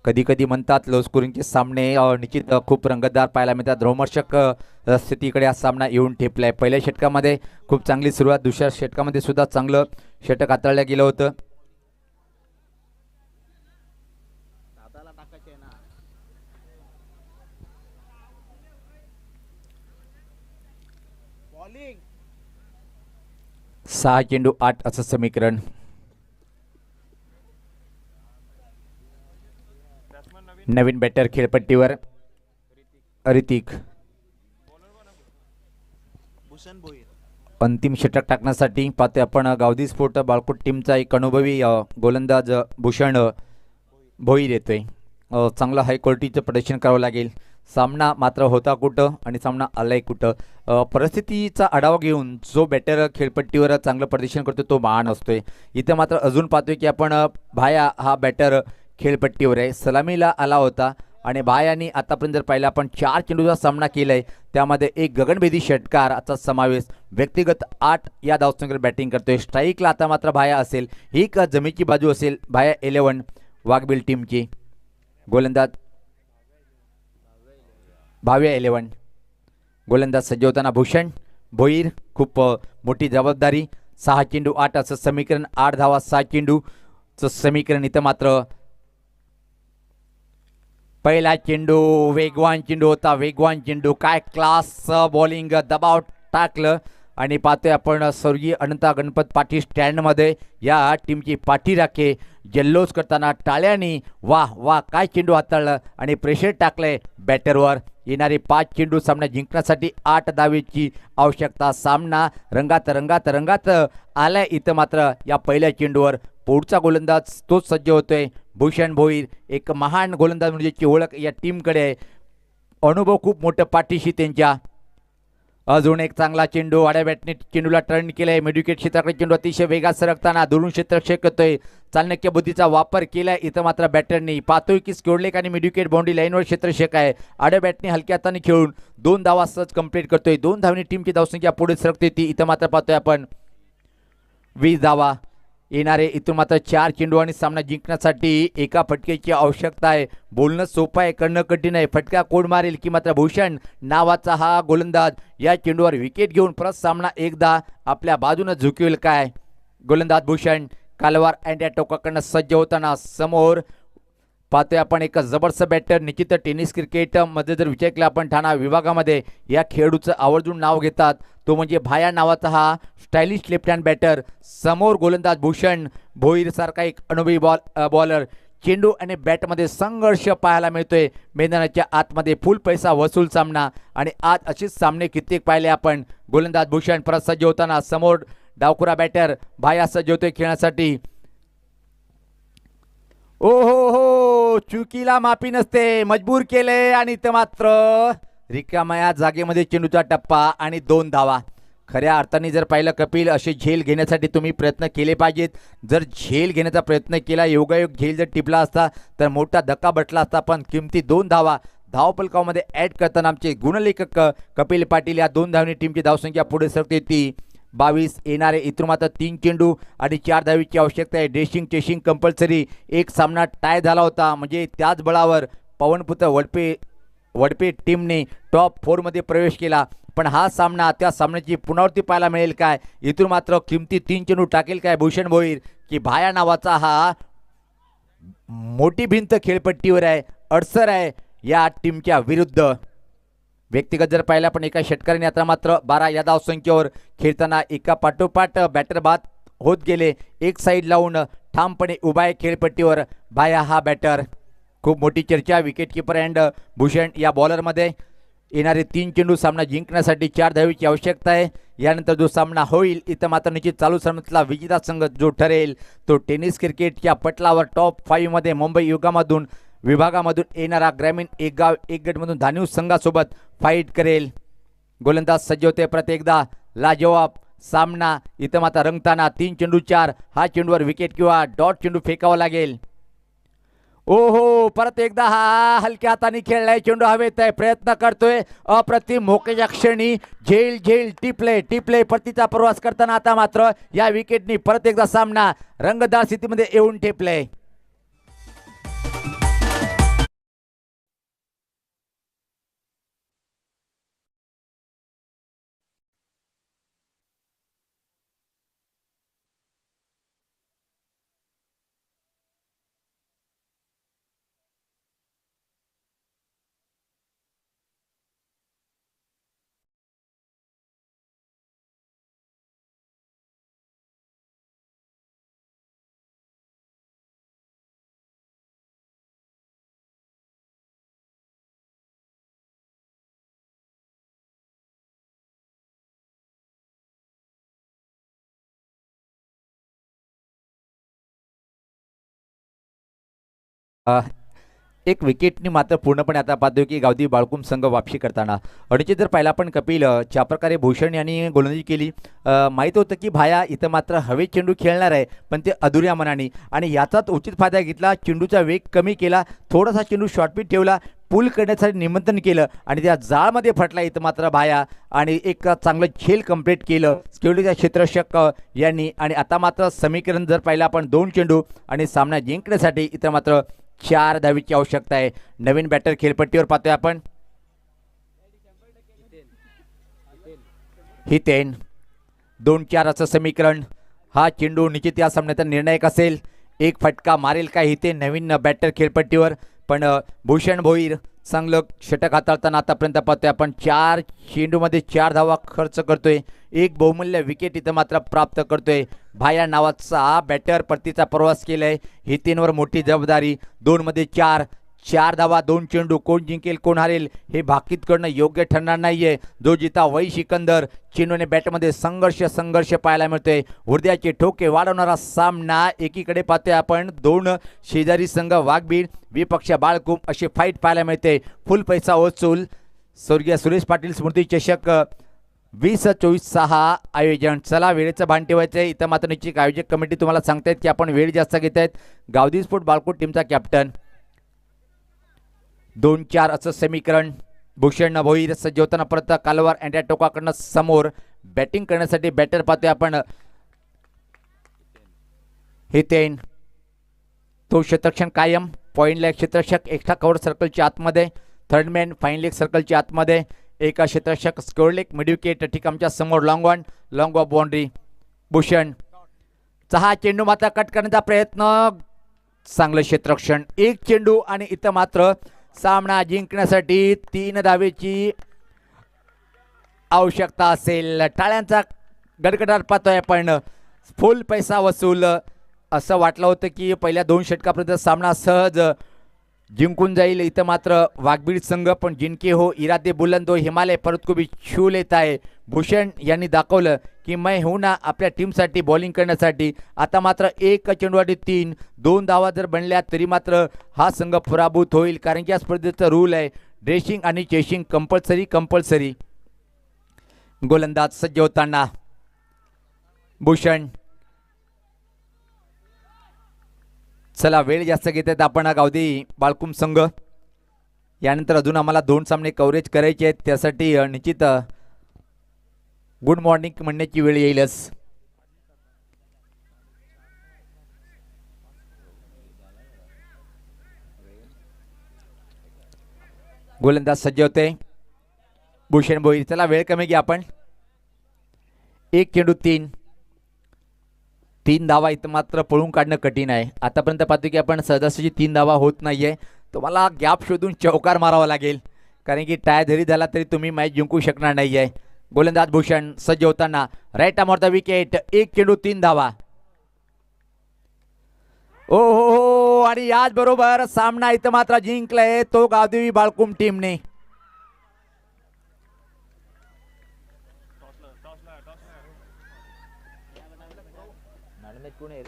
कधी कधी म्हणतात लो स्कोरिंगचे सामने निश्चित खूप रंगतदार पाहायला मिळतात. रोमर्षक स्थितीकडे हा सामना येऊन ठेपलाय. पहिल्या षटकामध्ये खूप चांगली सुरुवात, दुसऱ्या षटकामध्ये सुद्धा चांगलं षटक हाताळलं गेलं होतं. सहा चेंडू 8 असं समीकरण. नवीन बॅटर खेळपट्टीवर ऋतिक. अंतिम षटक टाकण्यासाठी पाहतोय आपण गावदी स्पोर्ट बाळकोट टीमचा एक अनुभवी गोलंदाज भूषण भोईर येतोय. चांगलं हाय क्वालिटीचं प्रदर्शन करावं लागेल. सामना मात्र होता कुठं आणि सामना आलाय कुठं. परिस्थितीचा आढावा घेऊन जो बॅटर खेळपट्टीवर चांगलं प्रदर्शन करतो तो महान असतोय. इथं मात्र अजून पाहतोय की आपण भाया हा बॅटर खेळपट्टीवर आहे. सलामीला आला होता आणि भायानी आतापर्यंत जर पाहिलं आपण 4 चेंडूचा सामना केलाय, त्यामध्ये एक गगनभेदी षटकाराचा समावेश. व्यक्तिगत 8 या धावसंख्येवर बॅटिंग करतोय. स्ट्राईकला आता मात्र भाया असेल. ही का जमेची बाजू असेल भाया 11 वाघबिल टीमची. गोलंदाज भाव्या 11. गोलंदाज सज्ज होताना भूषण भोईर. खूप मोठी जबाबदारी. 6 चेंडू 8 असं समीकरण. 8 धावा 6 चेंडूचं समीकरण. इथं मात्र पहिला चेंडू वेगवान चेंडू होता. वेगवान चेंडू काय क्लास बॉलिंग, दबाव टाकलं आणि पाहतोय आपण स्वर्गीय अनंता गणपत पाटील स्टँडमध्ये या टीमची पाठी राखे जल्लोष करताना टाळ्यांनी. वाह वाह काय चेंडू हाताळलं आणि प्रेशर टाकलंय बॅटरवर. येणारे 5 चेंडू सामना जिंकण्यासाठी 8 धावेची आवश्यकता. सामना रंगात रंगात रंगात आलाय. इथं मात्र या पहिल्या चेंडूवर पुढचा गोलंदाज तोच सज्ज होतोय भूषण भोईर. एक महान गोलंदाज म्हणजे ओळख या टीमकडे आहे. अनुभव खूप मोठं पाठीशी त्यांच्या. अजून एक चांगला चेंडू आड्या बॅटने चेंडूला टर्न केलाय. मिडविकेट क्षेत्राकडे चेंडू अतिशय वेगात सरकताना दुरून क्षेत्ररक्षक करतोय. चाणक्य बुद्धीचा वापर केलाय इथं मात्र बॅटरनी. पाहतोय की स्कोडलेक आणि मिडविकेट बाउंड्री लाईनवर क्षेत्ररक्षक आहे. आड्या बॅटने हलक्या हाताने खेळून 2 धावा सहज कंप्लीट करतोय. 2 धावनी टीमची धावसंख्या पुढे सरकते ती. इथं मात्र पाहतोय आपण 20 धावा येणारे. इथून मात्र 4 चेंडू आणि सामना जिंकण्यासाठी एका फटकेची आवश्यकता आहे. बोलणं सोपं आहे, करणं कठीण आहे. फटका कोण मारेल की मात्र भूषण नावाचा हा गोलंदाज या चेंडूवर विकेट घेऊन परत सामना एकदा आपल्या बाजूने झुकवेल काय. गोलंदाज भूषण कालवार अँड या टोकाकडनं सज्ज होताना समोर पाहतोय आपण एक जबरदस्त बॅटर. निश्चित टेनिस क्रिकेटमध्ये जर विचार केला आपण ठाणा विभागामध्ये या खेळाडूचं आवर्जून नाव घेतात, तो म्हणजे भाया नावाचा हा स्टायलिश लेफ्ट हँड बॅटर. समोर गोलंदाज भूषण भोईर सारखा एक अनुभवी बॉलर. चेंडू आणि बॅटमध्ये संघर्ष पाहायला मिळतोय. मैदानाच्या आतमध्ये फुल पैसा वसूल सामना आणि आज असेच सामने कित्येक पाहिले आपण. गोलंदाज भूषण परत सज्ज होताना समोर डावखुरा बॅटर भाया सज्ज होतोय खेळण्यासाठी. ओ हो हो चुकीला माफी नसते. मजबूर केले आणि इथं मात्र रिकाम्या जागेमध्ये चेंडूचा टप्पा आणि 2 धावा. खऱ्या अर्थाने जर पाहिलं कपिल, असे झेल घेण्यासाठी तुम्ही प्रयत्न केले पाहिजेत. जर झेल घेण्याचा प्रयत्न केला, योगायोग झेल जर टिपला असता तर मोठा धक्का बसला असता. पण किमती 2 धावा धावपलकामध्ये ॲड करताना आमचे गुणलेखक कपिल पाटील. या 2 धावनी टीमची धावसंख्या पुढे सरकते ती 22 येणारे. इथून मात्र 3 चेंडू आणि 4 धावीची आवश्यकता आहे. Dressing chasing compulsory. एक सामना टाय झाला होता म्हणजे त्याच बळावर पवनपुत्र वडपे टीमने टॉप 4 मध्ये प्रवेश केला. पण हा सामना त्या सामन्याची पुनरावृत्ती पाहायला मिळेल काय. इथून मात्र किमती 3 चेंडू टाकेल काय भूषण भोईर की भाया नावाचा हा मोठी भिंत खेळपट्टीवर आहे, अडसर आहे या टीमच्या विरुद्ध. व्यक्तिगत जर पाहिला पण एका षटकाराने आता मात्र 12 या धावसंख्येवर खेळताना एका पाठोपाठ बॅटर बाद होत गेले. एक साईड लावून ठामपणे उभा आहे खेळपट्टीवर भाया हा बॅटर. खूप मोठी चर्चा विकेट किपर अँड भूषण या बॉलरमध्ये. येणारे 3 चेंडू सामना जिंकण्यासाठी 4 धावेची आवश्यकता आहे. यानंतर जो सामना होईल इथं मात्र निश्चित चालू सामन्यातला विजेता संघ जो ठरेल तो टेनिस क्रिकेटच्या पटलावर टॉप 5 मध्ये मुंबई विभागामधून येणारा ग्रामीण एक गाव एक गटमधून धान्यू संघासोबत फाईट करेल. गोलंदाज सज्ज होते परत एकदा. लाजवाब सामना इथं मात्र रंगताना 3 चेंडू 4. हा चेंडूवर विकेट किंवा डॉट चेंडू फेकावा लागेल. ओहो परत एकदा हा हलक्या हाताने खेळलाय. चेंडू हवेत आहे, प्रयत्न करतोय. अप्रतिम मोक्याच्या क्षणी झेल टिपले परतीचा प्रवास करताना आता मात्र या विकेटनी परत एकदा सामना रंगतदार स्थितीमध्ये येऊन ठेपले. एक विकेटनी मात्र पूर्णपणे आता पाहतोय की गावदेवी बाळकुम संघ वापसी करताना अडीचे जर पाहिला पण कपिल ज्या प्रकारे भूषण यांनी गोलंदाजी केली, माहीत होतं की भाया इथं मात्र हवेत चेंडू खेळणार आहे, पण ते अधुऱ्या मनाने आणि याचाच उचित फायदा घेतला. चेंडूचा वेग कमी केला, थोडासा चेंडू शॉर्टपिच ठेवला, पूल करण्यासाठी निमंत्रण केलं आणि त्या जाळमध्ये फटला इथं मात्र भाया आणि एक चांगलं झेल कंप्लीट केलं स्केवडीच्या क्षेत्ररक्षक यांनी. आणि आता मात्र समीकरण जर पाहिलं आपण 2 चेंडू आणि सामना जिंकण्यासाठी इथं मात्र 4 धावीची आवश्यकता आहे. नवीन बॅटर खेळपट्टीवर पाहतोय आपण हितेन. 2-4 असं समीकरण. हा चेंडू निश्चित या सामन्याचा निर्णायक असेल. एक फटका मारेल का हितेन नवीन बॅटर खेळपट्टीवर, पण भूषण भोईर चांगलं षटक हाताळताना आतापर्यंत पाहतोय आपण 4 चेंडूमध्ये 4 धावा खर्च करतोय, एक बहुमूल्य विकेट इथं मात्र प्राप्त करतोय. भाया नावाचा बॅटर परतीचा प्रवास केलाय. हितेनवर मोठी जबाबदारी. 2 मध्ये 4 धावा 2 चेंडू. कोण जिंकेल कोण हारेल हे भाकीत करणं योग्य ठरणार नाहीये. जो जिता वही सिकंदर. चेंडूने बॅटमध्ये संघर्ष पाहायला मिळतोय. हृदयाचे ठोके वाढवणारा सामना. एकीकडे पाहतोय आपण 2 शेजारी संघ वाघबीड विपक्ष बाळकुम अशी फाईट पाहायला मिळते. फुल पैसा वसूल. स्वर्गीय सुरेश पाटील स्मृती चषक 2024-6 आयोजन. चला वेळेचं भान ठेवायचं आहे. इथं मात्र निश्चित आयोजक कमिटी तुम्हाला सांगतायत की आपण वेळ जास्त घेत आहेत. गावदेवी स्पोर्ट बाळकोट टीमचा कॅप्टन. 2-4 असं समीकरण. भूषण भोईर सज्ज होताना परत कालवार अँड्या टोकाकडनं समोर बॅटिंग करण्यासाठी बॅटर पाहतोय आपण हितेन. तो क्षेत्ररक्षण कायम. पॉइंट लेग क्षेत्ररक्षक एक्स्ट्रा कव्हर सर्कलच्या आतमध्ये. थर्ड मॅन फाईन लेग सर्कलच्या आतमध्ये. एका क्षेत्ररक्षक स्क्वेअर लेग मिड विकेट ठिकाणच्या समोर लॉंग ऑफ बाउंड्री. भूषण हा चेंडू मात्र कट करण्याचा प्रयत्न. चांगलं क्षेत्ररक्षण. एक चेंडू आणि इथं मात्र सामना जिंकण्यासाठी 3 धावेची आवश्यकता असेल. टाळ्यांचा गडगडाट पाहतोय आपण. फुल पैसा वसूल. असं वाटलं होतं की पहिल्या 2 षटकापर्यंत सामना सहज जिंकून जाईल. इथं मात्र वाघबीड संघ पण जिंके हो इरादे बुलंद हो हिमालय परत को भी छू लेता है. भूषण यांनी दाखवलं की मैं हूं ना आपल्या टीमसाठी बॉलिंग करण्यासाठी. आता मात्र 1 चेंडूसाठी 3 2 धावा जर बनल्या तरी मात्र हा संघ पराभूत होईल, कारण की या स्पर्धेचा रूल आहे ड्रेसिंग आणि चेसिंग कंपल्सरी. गोलंदाज सज्ज होताना भूषण. चला वेळ जास्त घेत आहेत आपण गावदेवी बाळकुम संघ. यानंतर अजून आम्हाला 2 सामने कव्हरेज करायचे आहेत. त्यासाठी निश्चित गुड मॉर्निंग म्हणण्याची वेळ येईलच. गोलंदाज सज्ज होते भूषण भोईर. चला वेळ कमी घ्या आपण. 1 चेंडू 3 धावा इथं मात्र पळून काढणं कठीण आहे. आतापर्यंत पाहतो की आपण सहजासहजी 3 धावा होत नाहीये. तुम्हाला गॅप शोधून चौकार मारावा लागेल, कारण की टाय जरी झाला तरी तुम्ही मॅच जिंकू शकणार नाहीये. गोलंदाज भूषण सज्ज होताना right arm off the wicket. 1 चेंडू 3 धावा. ओ हो आणि याच बरोबर सामना इथं मात्र जिंकलाय तो गावदेवी बाळकुम टीमने. कोण आहे